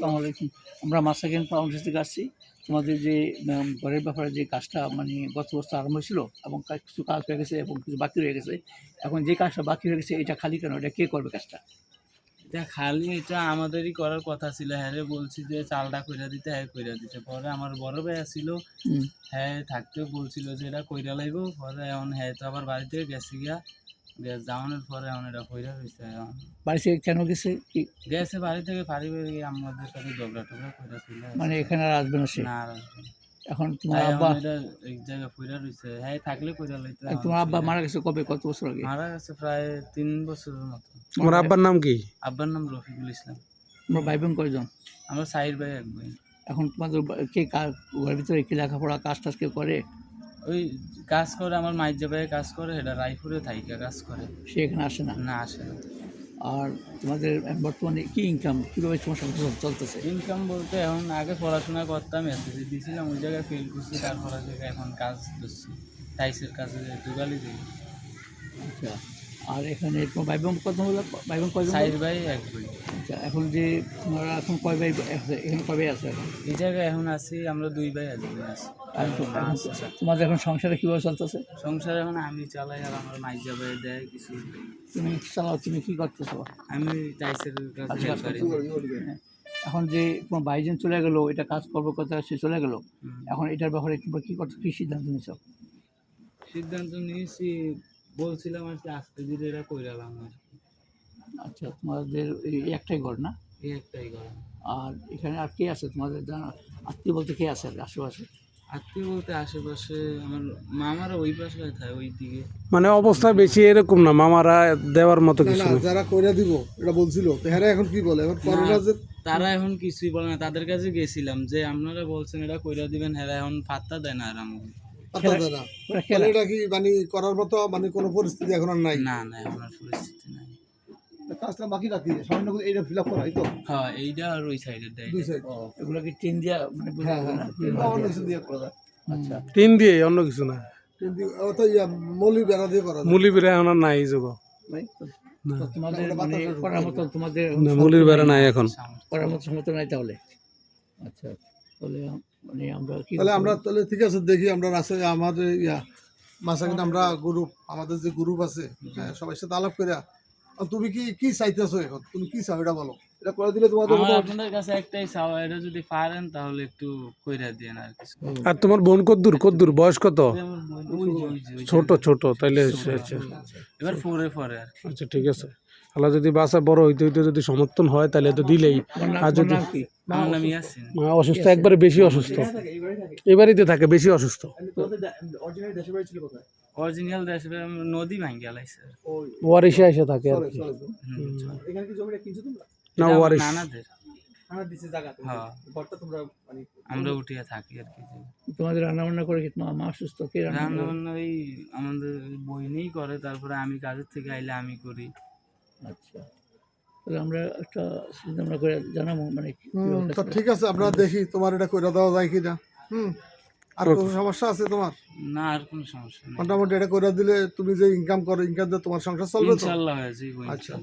আসসালামু আলাইকুম। আমরা মাসাকেন ফাউন্ডেশন থেকে আসছি। তোমাদের যে ঘরের ব্যাপারে যে কাজটা মানে গত বছর আরম্ভ হয়েছিল এবং কিছু কাজ হয়ে গেছে এবং কিছু বাকি রয়ে গেছে। এখন যে কাজটা বাকি হয়ে গেছে এটা খালি কেন? এটা কে করবে কাজটা? এটা খালি এটা আমাদেরই করার কথা ছিল। হ্যাঁ রে বলছি যে চালটা কইরা দিতে, হ্যাঁ কইরা দিতে। পরে আমার বড় ভাই ছিল, হুম। হ্যাঁ থাকতেও বলছিল যে এটা কইরা লাইব। পরে এখন হ্যাঁ তো আবার বাড়ি থেকে গেছে গিয়া। যাওয়ানোর পরে এখন এটা কইরা রইছে এখন। বাড়ি থেকে কেন গেছে কি? গেছে বাড়ি থেকে পারিবারিক আমাদের সাথে ঝগড়া টগড়া কইরা চলে মানে আসছে। এখানে আর আসবে না সে? না আর আসবে না। এখন তোমার তাই আব্বা এখন এটা এক জায়গায় পইড়া রইছে। হ্যাঁ থাকলে কইরা লইতো। তোমার আব্বা মারা গেছে কবে, কত বছর আগে? মারা গেছে প্রায় ৩ বছরের মতো। তোমার আব্বার নাম কি? আব্বার নাম রফিকুল ইসলাম। তোমার ভাই বোন কয়জন? আমরা ৪ ভাই ১ বোন। এখন তোমাদের কে ঘরের ভিতরে কি লেখাপড়া কাজ টাজ কেউ করে? ওই কাজ করে আমার মাইজা ভাই কাজ করে, এটা রায়পুরে থাইকা কাজ করে। সে এখানে আসে না? না আসে না। আর তোমাদের বর্তমানে কি ইনকাম, কীভাবে তোমার সংসার চলতেছে? ইনকাম বলতে এখন আগে পড়াশোনা করতাম, এসএসসি দিয়েছিলাম, ওই জায়গায় ফেল করছি, তারপর থেকে এখন কাজ করছি, টাইসের কাজে জোগালি দিই। আচ্ছা। আর এখানে তোমার ভাই বোন কত হলো? ভাই বোন কয়জন? ৪ ভাই ১ বোন। আচ্ছা, এখন যে তোমরা এখন কয় ভাই আছে? এখানে কয় ভাই আছে এখন? এই জায়গায় এখন আছি আমরা 2 ভাই 1 বোন আছি। আর তোমাদের এখন সংসারে কীভাবে চলতেছে? সংসার এখন আমি চালাই আর আমার মাইজা ভাই দেয় কিছু। তুমি চালাও, তুমি কী করতেছো? আমি টাইসের কাজে হেল্প করি। হ্যাঁ। এখন যে তোমার ভাইজন চলে গেলো, এটা কাজ করবো কথা সে চলে গেলো, হুম। এখন এটার ব্যাপারে তোমরা কী করতে, কী সিদ্ধান্ত নিছো? সিদ্ধান্ত নিয়েছি, বলছিলাম আর কি আস্তে ধীরে এরা কইরালাম আর কি। আচ্ছা, তোমাদের এই একটাই ঘর না? এই একটাই করা। আর এখানে আর কে আছে তোমাদের জানা আত্মীয় বলতে কে আছে আর আশেপাশে? আত্মীয় বলতে আশেপাশে আমার মামারা ওই পাশে থাকে, ওই দিকে। মানে অবস্থা বেশি এরকম না, মামারা দেওয়ার মতো কিছু না। যারা কইরা দিব এটা বলছিল তেহারা এখন কি বলে? এখন করোনা যে তারা এখন কিছুই বলে না। তাদের কাছে গেছিলাম যে আপনারা বলছেন এটা কইরা দিবেন, হ্যাঁ এখন পাত্তা দেয় না আর আমাকে। পাতা দেয় না। তাহলে এটা কি মানে করার মতো মানে কোনো পরিস্থিতি এখন আর নাই? না না এখন আর পরিস্থিতি নাই। কাজটা বাকি রাখি সামান্য করে এইটা ফিল আপ করা এই তো হ্যাঁ এইটা আর ওই সাইডের দেয়। দুই সাইড। এগুলো কি টিন দিয়া মানে হ্যাঁ হ্যাঁ অন্য কিছু দিয়ে করা যায়। আচ্ছা। টিন দিয়ে, অন্য কিছু না। কিন্তু অত মলি বেড়া দিয়ে করা যায়। মুলি বেড়া এখন আর নাই এই যুগ। ভাই, না, তো তোমাদের মানে করার মতো তোমাদের না, মুলির বেড়া নাই এখন। করার মতো সমর্থ নাই তাহলে? আচ্ছা, তাহলে মানে আমরা কি তাহলে আমরা তাহলে ঠিক আছে দেখি আমরা রাস্তায় আমাদের মাসাকিন আমরা গ্রুপ আমাদের যে গ্রুপ আছে সবার সাথে আলাপ করে তুমি কি কি চাইতেছো এখন? তুমি কি চাও এটা বলো। এটা করে দিলে তোমাদের আমার আপনাদের কাছে একটাই চাওয়া, এটা যদি পারেন তাহলে একটু কইরা দেন আর কিছু। আর তোমার বোন কদ্দুর কদ্দুর বয়স কত? ওই যে, ওই যে। ছোট ছোট, তাইলে আচ্ছা এবার পরে পরে আর কি। আচ্ছা ঠিক আছে। আল্লাহ যদি বাসা বড় হইতে হইতে যদি সমর্থন হয় তাহলে তো দিলেই। আর যদি আমার নাম ইয়াসিন। অসুস্থ, একবারে বেশি অসুস্থ, এবারিতে থাকে বেশি অসুস্থ। অরিজিনাল দেশ নদী ভাঙ্গি আলাইছে। ওয়ারিশে এসে থাকে আর কি। এখানে কি জমিটা কিনছো তোমরা? না ওয়ারিশ নানাদের। আমরা দিছি জায়গা হ্যাঁ ঘরটা তোমরা মানে আমরা উঠিয়া থাকি আর কি। তোমাদের রান্না বান্না করে কি তোমার মা অসুস্থ, কে রান্না রান্না করে? বান্না ওই আমাদের বইনেই করে, তারপরে আমি কাজের থেকে আইলে আমি করি। আচ্ছা, তাহলে আমরা একটা চিন্তা করে জানাবো মানে তো ঠিক আছে আমরা দেখি তোমার এটা কইরা দেওয়া যায় কিনা। আর কোনো সমস্যা আছে তোমার? না আর কোনো সমস্যা নেই, মোটামুটি এটা কইরা দিলে তুমি যে ইনকাম করো ইনকাম দিয়ে তোমার সংসার চলবে তো? ইনশাআল্লাহ হয়ে যাবে। আচ্ছা।